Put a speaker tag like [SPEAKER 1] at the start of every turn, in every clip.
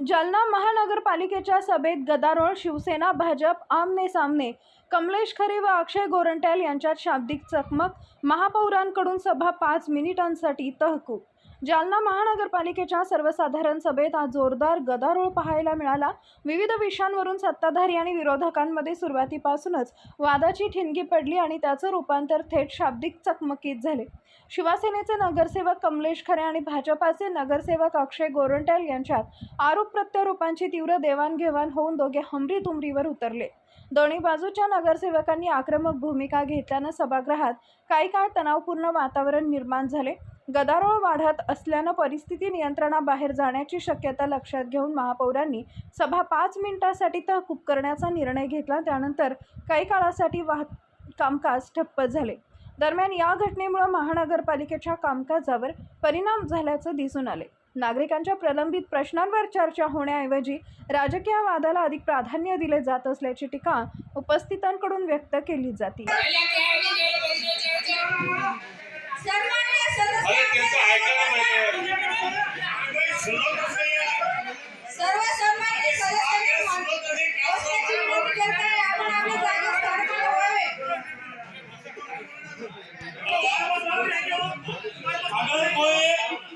[SPEAKER 1] जालना महानगरपालिकेच्या सभेत गदारोळ, शिवसेना भाजप आमने सामने, कमलेश खरे व अक्षय गोरंट्याल यांच्यात शाब्दिक चकमक, महापौरांकडून सभा 5 मिनिटांसाठी तहकूब. जालना महानगरपालिकेच्या सर्वसाधारण सभेत आज जोरदार गदारोळ पाहायला मिळाला. विविध विषयांवरून सत्ताधारी आणि विरोधकांमध्ये सुरुवातीपासूनच वादाची ठिणगी पडली आणि त्याचं रूपांतर थेट शाब्दिक चकमकीत झाले. शिवसेनेचे नगरसेवक कमलेश खरे आणि भाजपाचे नगरसेवक अक्षय गोरंट्याल यांच्यात आरोप प्रत्यारोपांची तीव्र देवाणघेवाण होऊन दोघे हमरीतुमरीवर उतरले. दोन्ही बाजूच्या नगरसेवकांनी आक्रमक भूमिका घेतल्यानं सभागृहात काही काळ तणावपूर्ण वातावरण निर्माण झाले. गदारोळ वाढत असल्यानं परिस्थिती नियंत्रणाबाहेर जाण्याची शक्यता लक्षात घेऊन महापौरांनी सभा 5 मिनिटांसाठी तहकूब करण्याचा निर्णय घेतला. त्यानंतर काही काळासाठी कामकाज ठप्प झाले. दरम्यान या घटनेमुळे महानगरपालिकेच्या कामकाजावर परिणाम झाल्याचं दिसून आले. नागरिकांच्या प्रलंबित प्रश्नांवर चर्चा होण्याऐवजी राजकीय वादाला अधिक प्राधान्य दिले जात असल्याची टीका उपस्थितांकडून व्यक्त केली जाते.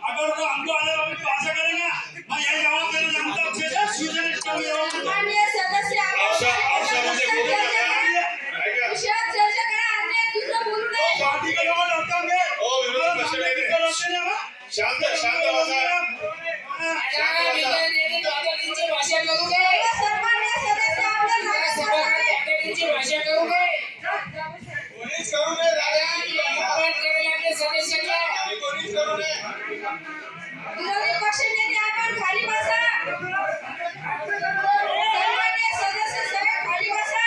[SPEAKER 2] अगर तो हमको आशा करेगा मैं यही जवाब देना चाहता हूँ
[SPEAKER 3] विरोधी पक्ष नेते आपण खाली बसा. सन्माननीय सदस्य सगळे खाली बसा.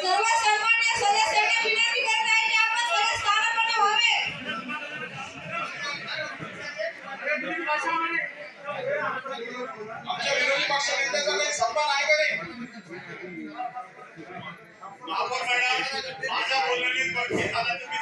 [SPEAKER 3] सर्व सन्माननीय सदस्यांना विनंती करत आहे की आपण सगळे स्थानापन्न व्हावे.
[SPEAKER 2] आमच्या विरोधी पक्षनेत्याचा काही सन्मान आहे का नाही? महापौर मॅडम माझ्या बोलण्याने झाला तुम्ही